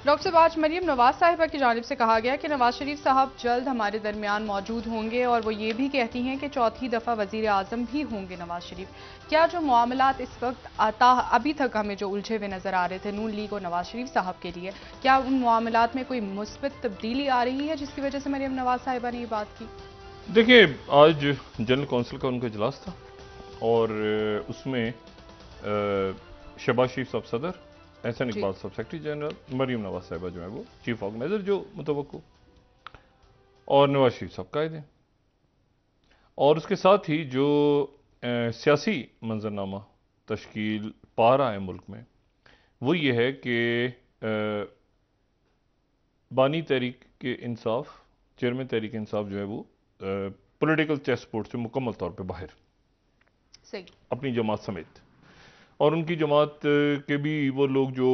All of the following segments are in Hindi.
डॉक्टर साहब, आज मरीम नवाज साहिबा की जानिब से कहा गया कि नवाज शरीफ साहब जल्द हमारे दरमियान मौजूद होंगे और वो ये भी कहती हैं कि चौथी दफ़ा वज़ीर आज़म भी होंगे नवाज शरीफ। क्या जो मामलात इस वक्त अभी तक हमें जो उलझे हुए नज़र आ रहे थे नून लीग और नवाज शरीफ साहब के लिए, क्या उन मामलात में कोई मुस्बित तब्दीली आ रही है जिसकी वजह से मरीम नवाज साहिबा ने ये बात की? देखिए, आज जनरल कौंसिल का उनका इजलास था और उसमें शहबाज शरीफ साहब सदर, एहसन जी। इकबाल साहब सेक्रेटरी जनरल, मरीम नवाज साहिबा जो है वो चीफ ऑर्गेनाइजर जो मुतवक्को, और नवाज शरीफ साहब कायद हैं। और उसके साथ ही जो सियासी मंजरनामा तश्कील पा रहा है मुल्क में, वो ये है कि बानी तहरीक के इंसाफ, चेयरमैन तहरीक इंसाफ जो है वो पॉलिटिकल चेस बोर्ड से मुकम्मल तौर पे बाहर, सही। अपनी जमात समेत। और उनकी जमात के भी वो लोग जो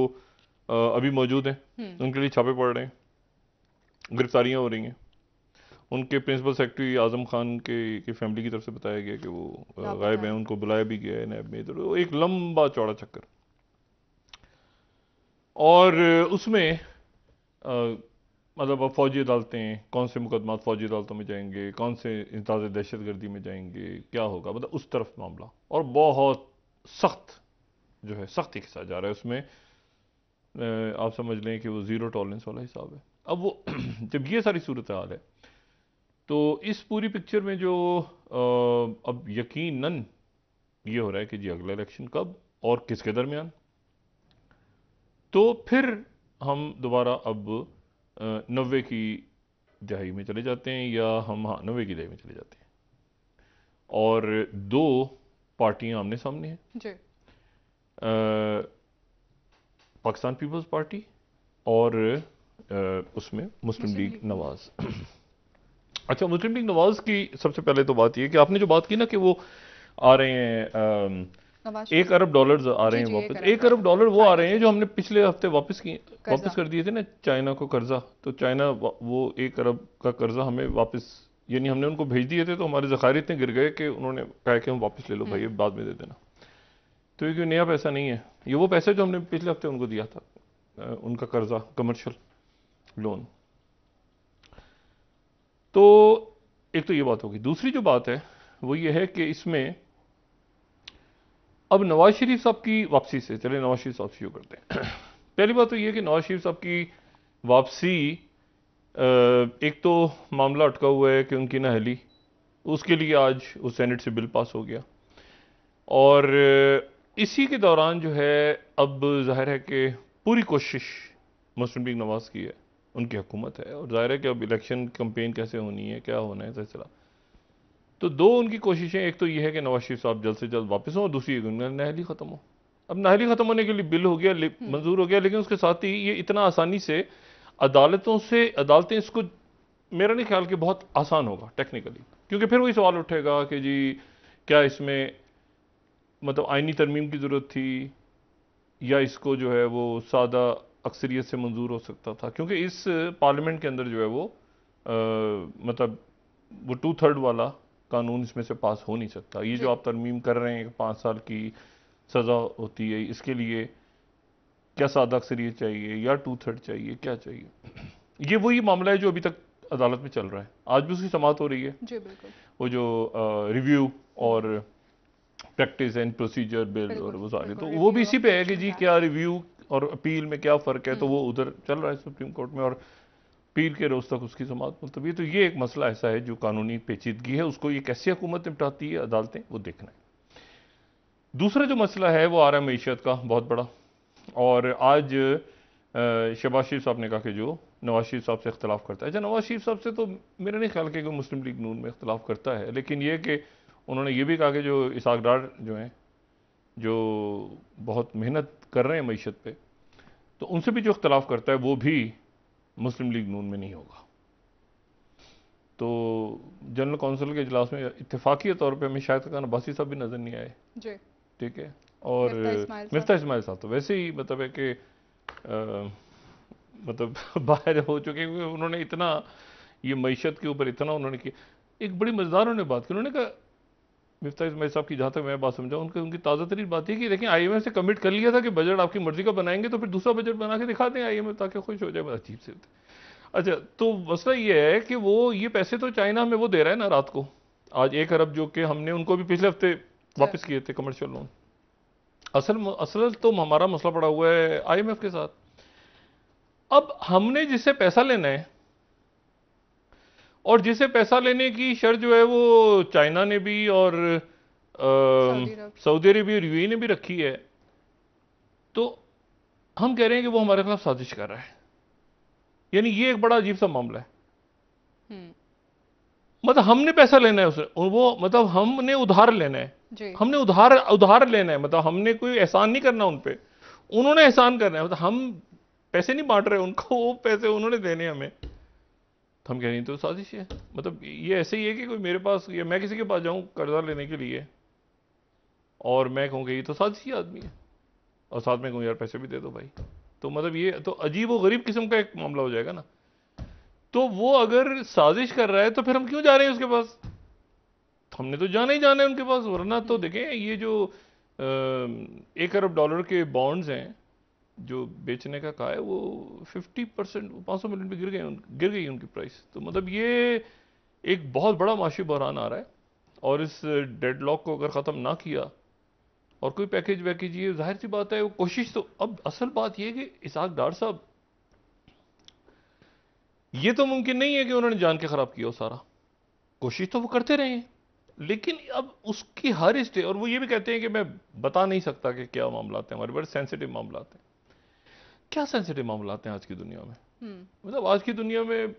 अभी मौजूद हैं, उनके लिए छापे पड़ रहे हैं, गिरफ्तारियां हो रही हैं। उनके प्रिंसिपल सेक्रेटरी आजम खान की फैमिली की तरफ से बताया गया कि वो गायब हैं, उनको बुलाया भी गया है नैब में। तो एक लंबा चौड़ा चक्कर। और उसमें मतलब अब फौजी अदालतें, कौन से मुकदमा फौजी अदालतों में जाएंगे, कौन से इंतज़ार दहशतगर्दी में जाएंगे, क्या होगा, मतलब उस तरफ मामला। और बहुत सख्त जो है, सख्ती के साथ जा रहा है उसमें। आप समझ लें कि वो ज़ीरो टॉलरेंस वाला हिसाब है। अब वो जब ये सारी सूरत हाल है तो इस पूरी पिक्चर में जो अब यकीनन ये हो रहा है कि जी अगला इलेक्शन कब और किसके दरमियान, तो फिर हम दोबारा अब 90 की दहाई में चले जाते हैं, या हम, हाँ, 90 की दहाई में चले जाते हैं। और दो पार्टियां आमने सामने हैं, जी। पाकिस्तान पीपल्स पार्टी और उसमें मुस्लिम लीग नवाज। अच्छा, मुस्लिम लीग नवाज की सबसे पहले तो बात यह कि आपने जो बात की ना कि वो आ रहे हैं, $1 अरब आ रहे जी हैं जी, वापस। 1 अरब डॉलर $1 अरब वो आ चाइना रहे हैं से जो हमने पिछले हफ्ते वापस कर्जा। कर दिए थे ना चाइना को कर्जा। तो चाइना वो 1 अरब का कर्जा हमें वापस, यानी हमने उनको भेज दिए थे तो हमारे ज़खायर इतने गिर गए कि उन्होंने कहा कि हम वापस ले लो भाई, बाद में दे देना। तो ये कोई नया पैसा नहीं है, ये वो पैसा जो हमने पिछले हफ्ते उनको दिया था, उनका कर्जा, कमर्शियल लोन। तो एक तो ये बात होगी। दूसरी जो बात है वो ये है कि इसमें अब नवाज शरीफ साहब की वापसी से, चले नवाज शरीफ साहब से शुरू करते हैं। पहली बात तो ये है कि नवाज शरीफ साहब की वापसी, एक तो मामला अटका हुआ है कि उनकी नाअहली, उसके लिए आज उस सेनेट से बिल पास हो गया। और इसी के दौरान जो है अब जाहिर है कि पूरी कोशिश मुस्लिम लीग नवाज की है, उनकी हुकूमत है, और जाहिर है कि अब इलेक्शन कैंपेन कैसे होनी है, क्या होना है सिलसिला। तो दो उनकी कोशिशें, एक तो ये है कि नवाज शरीफ साहब जल्द से जल्द वापस हों, और दूसरी नाअहली ख़त्म हो। अब नाअहली ख़त्म होने के लिए बिल हो गया, मंजूर हो गया, लेकिन उसके साथ ही ये इतना आसानी से अदालतें इसको, मेरा नहीं ख्याल कि बहुत आसान होगा टेक्निकली। क्योंकि फिर वही सवाल उठेगा कि जी क्या इसमें मतलब आइनी तरमीम की ज़रूरत थी, या इसको जो है वो सादा अक्सरियत से मंजूर हो सकता था। क्योंकि इस पार्लियामेंट के अंदर जो है वो मतलब वो 2/3 वाला कानून इसमें से पास हो नहीं सकता। ये जो जी। आप तरमीम कर रहे हैं 5 साल की सज़ा होती है, इसके लिए क्या सादा अक्सरियत चाहिए या 2/3 चाहिए, क्या चाहिए? ये वही मामला है जो अभी तक अदालत में चल रहा है। आज भी उसकी समाअत हो रही है। जी बिल्कुल। वो जो रिव्यू और प्रैक्टिस एंड प्रोसीजर बिल और बिल्कुल वो सारे, बिल्कुल, तो वो भी रिव्यू इसी ऑफ पे है कि इलेक्शन जी क्या एक्ट। रिव्यू और अपील में क्या फ़र्क है। तो वो उधर चल रहा है सुप्रीम कोर्ट में, और पीर के रोज़ तक उसकी समाअत मुलतवी है। तो ये एक मसला ऐसा है जो कानूनी पेचीदगी है, उसको ये कैसे हुकूमत निपटाती है, अदालतें, वो देखना है। दूसरा जो मसला है वो आ रहा है मीशत का बहुत बड़ा। और आज शहबाज शरीफ साहब ने कहा कि जो नवाज शरीफ साहब से इख्तलाफ करता है, अच्छा नवाज शरीफ साहब से तो मेरा नहीं ख्याल कि कोई मुस्लिम लीग नून में इख्तलाफ करता है, लेकिन ये कि उन्होंने ये भी कहा कि जो इसहाक डार जो हैं, जो बहुत मेहनत कर रहे हैं मीशत पे, तो उनसे भी जो इख्तलाफ करता है वो भी मुस्लिम लीग नून में नहीं होगा। तो जनरल कौंसिल के इजलास में इत्तेफाकी तौर पे हमें शायद खान अब्बासी साहब भी नज़र नहीं आए। जी। ठीक है। और मिफ्ता इस्माइल साहब। मिफ्ता इस्माइल साहब तो वैसे ही मतलब है कि मतलब बाहर हो चुके हैं, क्योंकि उन्होंने इतना ये मईशत के ऊपर इतना उन्होंने किया। एक बड़ी मज़ेदार उन्होंने बात की, उन्होंने कहा मिफ्ता इस्माइल साहब की, जहाँ तक मैं बात समझा, उनकी ताज़ा तरीन बात है कि देखें आईएमएफ से कमिट कर लिया था कि बजट आपकी मर्जी का बनाएंगे, तो फिर दूसरा बजट बना के दिखा दें आईएमएफ ताकि खुश हो जाए। अजीब से होते। अच्छा, तो मसला ये है कि वो ये पैसे तो चाइना हमें वो दे रहा है ना रात को, आज 1 अरब जो कि हमने उनको भी पिछले हफ्ते वापस किए थे कमर्शियल लोन। असल तो हमारा मसला पड़ा हुआ है आईएमएफ के साथ। अब हमने जिससे पैसा लेना है और जिसे पैसा लेने की शर्त जो है वो चाइना ने भी और सऊदी अरब और यूएई ने भी रखी है, तो हम कह रहे हैं कि वो हमारे खिलाफ साजिश कर रहा है। यानी ये एक बड़ा अजीब सा मामला है। मतलब हमने पैसा लेना है उससे, वो मतलब हमने उधार लेना है, हमने उधार लेना है, मतलब हमने कोई एहसान नहीं करना उन पे, उन्होंने एहसान करना है। मतलब हम पैसे नहीं बांट रहे उनको, वो पैसे उन्होंने देने हमें, तो हम कह रहे हैं तो साजिश है। मतलब ये ऐसे ही है कि कोई मेरे पास या मैं किसी के पास जाऊं कर्जा लेने के लिए और मैं कहूँ कि ये तो साजिश ही आदमी है, और साथ में कहूँ यार पैसे भी दे दो भाई, तो मतलब ये तो अजीब व गरीब किस्म का एक मामला हो जाएगा ना। तो वो अगर साजिश कर रहा है तो फिर हम क्यों जा रहे हैं उसके पास? हमने तो जाना ही जाना है उनके पास, वरना तो देखें ये जो 1 अरब डॉलर के बॉन्ड्स हैं जो बेचने का कहा है, वो 50%, 500 मिलियन पे गिर गई उनकी प्राइस। तो मतलब ये एक बहुत बड़ा माशी बहरान आ रहा है, और इस डेडलॉक को अगर ख़त्म ना किया और कोई पैकेज वैकेज, ये जाहिर सी बात है वो कोशिश तो, अब असल बात ये है कि इसहाक डार साहब, ये तो मुमकिन नहीं है कि उन्होंने जान के खराब किया हो सारा, कोशिश तो वो करते रहे हैं, लेकिन अब उसकी हर स्टेज, और वो ये भी कहते हैं कि मैं बता नहीं सकता कि क्या मामला हैं हमारे, बड़े सेंसिटिव मामला हैं। क्या सेंसिटिव मामला हैं आज की दुनिया में? मतलब आज की दुनिया में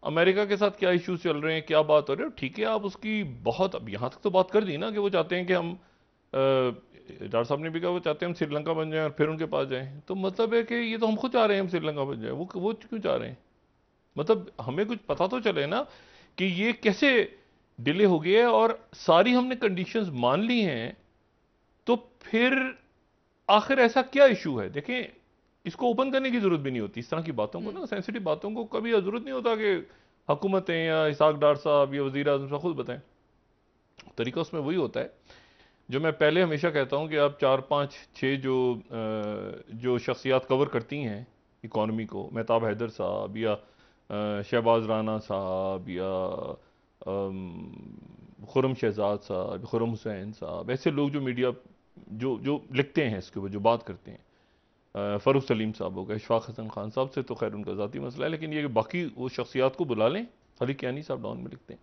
अमेरिका के साथ क्या इश्यूज चल रहे हैं, क्या बात हो रही है, ठीक है आप उसकी बहुत, अब यहां तक तो बात कर दी ना कि वो चाहते हैं कि हम, डॉक्टर साहब ने भी कहा वो चाहते हैं हम श्रीलंका बन जाएं और फिर उनके पास जाएं, तो मतलब है कि ये तो हम खुद चाह रहे हैं हम श्रीलंका बन जाएं, वो क्यों चाह रहे हैं? मतलब हमें कुछ पता तो चले ना कि ये कैसे डिले हो गया है, और सारी हमने कंडीशंस मान ली हैं, तो फिर आखिर ऐसा क्या इशू है? देखें, इसको ओपन करने की जरूरत भी नहीं होती, इस तरह की बातों को ना, सेंसिटिव बातों को कभी जरूरत नहीं होता कि हुकूमतें या इसहाक डार साहब या वजीर आजम साहब खुद बताएं। तरीका उसमें वही होता है जो मैं पहले हमेशा कहता हूं कि आप 4 5 6 जो शख्सियात कवर करती हैं इकॉनमी को, मेहताब हैदर साहब या शहबाज राना साहब या खुरम शहजाद साहब, खुरम हुसैन साहब, ऐसे लोग जो मीडिया जो जो लिखते हैं इसके ऊपर, जो बात करते हैं, फ़रूख सलीम साहब हो गए, इशफाक हसन खान साहब से तो खैर उनका ज़ाती मसला है, लेकिन ये कि बाकी वो शख्सियात को बुला लें, खली कियानी साहब डाउन में लिखते हैं,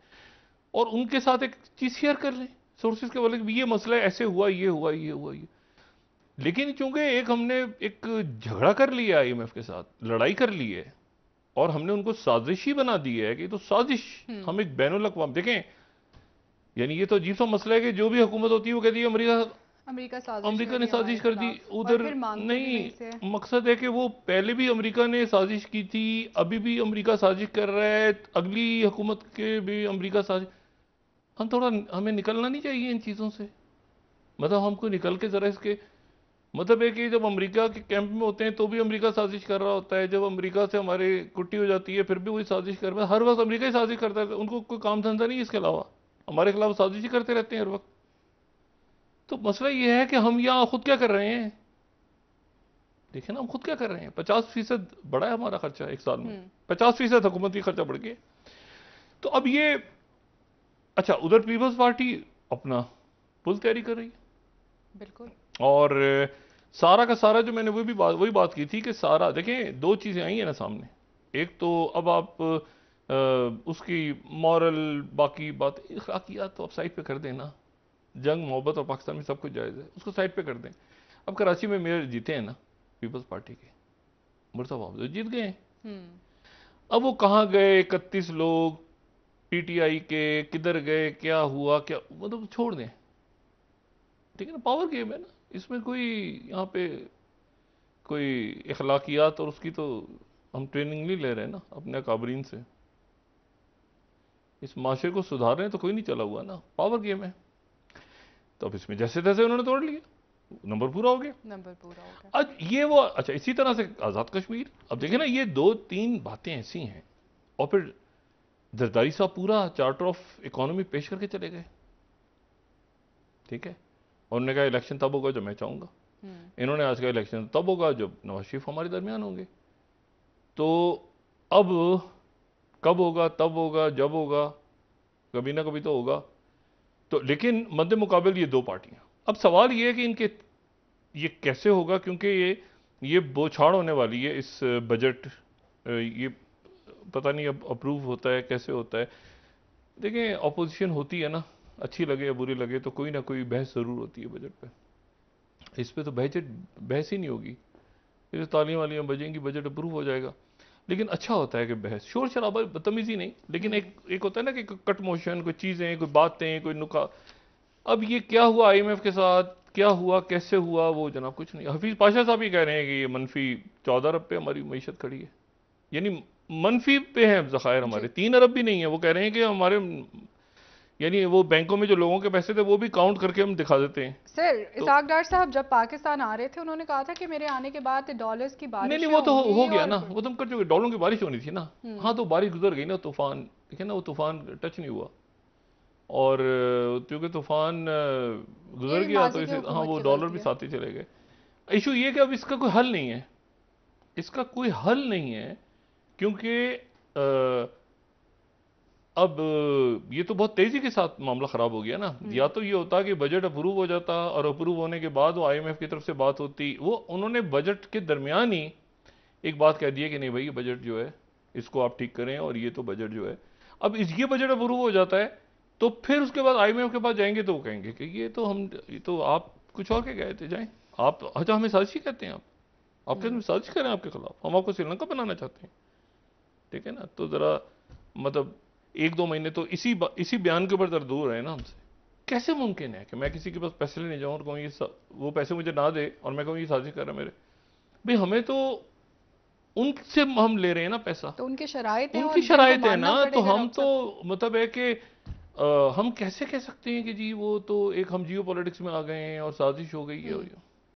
और उनके साथ एक चीज़ शेयर कर लें सोर्सेज के वाले, ये मसला है, ऐसे हुआ, ये हुआ, ये हुआ, ये। लेकिन चूंकि एक हमने एक झगड़ा कर लिया आईएमएफ के साथ, लड़ाई कर ली है, और हमने उनको साजिश ही बना दी है कि तो साजिश, हम एक बैनुल अक़वाम, देखें यानी ये तो अजीब सा मसला है कि जो भी हुकूमत होती है वो कहती है अमेरिका ने साजिश कर दी, उधर नहीं, मकसद है कि वो पहले भी अमेरिका ने साजिश की थी, अभी भी अमेरिका साजिश कर रहा है, अगली हुकूमत के भी अमेरिका साजिश। हम थोड़ा, हमें निकलना नहीं चाहिए इन चीज़ों से, मतलब हमको निकल के ज़रा इसके, मतलब है कि जब अमेरिका के कैंप में होते हैं तो भी अमेरिका साजिश कर रहा होता है, जब अमेरिका से हमारे कुट्टी हो जाती है फिर भी वही साजिश कर रहा है, हर वक्त अमेरिका ही साजिश करता है, उनको कोई काम धंधा नहीं इसके अलावा, हमारे खिलाफ साजिश ही करते रहते हैं हर वक्त। तो मसला ये है कि हम यहाँ खुद क्या कर रहे हैं, देखें ना हम खुद क्या कर रहे हैं। 50% बढ़ा है हमारा खर्चा एक साल में, 50% हुकूमती खर्चा बढ़ गया। तो अब ये, अच्छा उधर पीपल्स पार्टी अपना पुल तैयारी कर रही है, बिल्कुल, और सारा का सारा जो मैंने वही बात की थी कि सारा, देखें दो चीजें आई है ना सामने, एक तो अब आप उसकी मॉरल बाकी बात, अखलाकियात तो आप साइड पे कर देना, जंग मोहब्बत और पाकिस्तान में सब कुछ जायज़ है, उसको साइड पे कर दें। अब कराची में मेयर जीते हैं ना पीपल्स पार्टी के, मुर्तज़ा जीत गए हैं। अब वो कहाँ गए 31 लोग पीटीआई के, किधर गए, क्या हुआ, क्या, मतलब छोड़ दें, ठीक है ना, पावर गेम है ना, इसमें कोई यहाँ पे कोई इखलाकियात और उसकी तो हम ट्रेनिंग नहीं ले रहे ना अपने अकाबरीन से, इस माशरे को सुधार रहे हैं तो कोई नहीं चला हुआ ना, पावर गेम है। तो अब इसमें जैसे तैसे उन्होंने तोड़ लिया, नंबर पूरा हो गया। आज ये वो, अच्छा इसी तरह से आज़ाद कश्मीर, अब देखें ना ये 2 3 बातें ऐसी हैं, और फिर जरदारी साहब पूरा चार्टर ऑफ इकोनॉमी पेश करके चले गए, ठीक है। और उन्होंने कहा इलेक्शन तब होगा जब मैं चाहूँगा। इन्होंने आज कहा इलेक्शन तब होगा जब नवाज शरीफ हमारे दरमियान होंगे। तो अब कब होगा, तब होगा, जब होगा, कभी ना कभी तो होगा। तो लेकिन मद्दे मुकाबले ये दो पार्टियां। अब सवाल ये है कि इनके ये कैसे होगा, क्योंकि ये बौछार होने वाली है इस बजट। ये पता नहीं अब अप्रूव होता है कैसे होता है। देखें, ऑपोजिशन होती है ना, अच्छी लगे या बुरी लगे, तो कोई ना कोई बहस ज़रूर होती है बजट पे। इस पे तो बहस ही नहीं होगी। ये तो तालियां वालियां बजेंगी, बजट अप्रूव हो जाएगा। लेकिन अच्छा होता है कि बहस, शोर शराबा, बदतमीजी नहीं, लेकिन एक होता है ना कि कट मोशन, कोई चीज़ें, कोई बातें, कोई नुका। अब ये क्या हुआ आईएमएफ के साथ, क्या हुआ, कैसे हुआ, वो जनाब कुछ नहीं। हफीज पाशा साहब ही कह रहे हैं कि ये मनफी 14 अरब पे हमारी मीशत खड़ी है, यानी मनफी पे है ज़खायर हमारे, 3 अरब भी नहीं है। वो कह रहे हैं कि हमारे यानी वो बैंकों में जो लोगों के पैसे थे वो भी काउंट करके हम दिखा देते हैं। सर, इसाक डार साहब जब पाकिस्तान आ रहे थे उन्होंने कहा था कि मेरे आने के बाद डॉलर्स की बारिश नहीं, वो तो हो गया ना, वो तुम कर चुके। डॉलरों की बारिश होनी थी ना। हाँ, तो बारिश गुजर गई ना, तूफान, देखिए ना, वो तूफान टच नहीं हुआ। और क्योंकि तूफान गुजर गया तो इसे, हाँ, वो डॉलर भी साथ ही चले गए। इशू ये कि अब इसका कोई हल नहीं है, इसका कोई हल नहीं है, क्योंकि अब ये तो बहुत तेजी के साथ मामला खराब हो गया ना। या तो ये होता कि बजट अप्रूव हो जाता, और अप्रूव होने के बाद वो आईएमएफ की तरफ से बात होती। वो उन्होंने बजट के दरमियान ही एक बात कह दी है कि नहीं भाई, ये बजट जो है इसको आप ठीक करें, और ये तो बजट जो है, अब ये बजट अप्रूव हो जाता है तो फिर उसके बाद आईएमएफ के पास जाएंगे तो वो कहेंगे कि ये तो आप कुछ और के गए थे, जाएं आप। अच्छा, हमें साजिश कहते हैं आप कहते हैं साजिश करें आपके खिलाफ, हम आपको श्रीलंका बनाना चाहते हैं, ठीक है ना। तो जरा मतलब 1-2 महीने तो इसी बयान के ऊपर जरा दूर रहे ना हमसे। कैसे मुमकिन है कि मैं किसी के पास पैसे लेने जाऊं और कहूँ वो पैसे मुझे ना दे, और मैं कहूँ ये साजिश कर रहा है मेरे भाई। हमें तो उनसे हम ले रहे हैं ना पैसा, तो उनकी शराइत है, उनकी शराइत है ना। तो हम तो मतलब है कि हम कैसे कह सकते हैं कि जी वो तो एक हम जियो पॉलिटिक्स में आ गए हैं और साजिश हो गई है।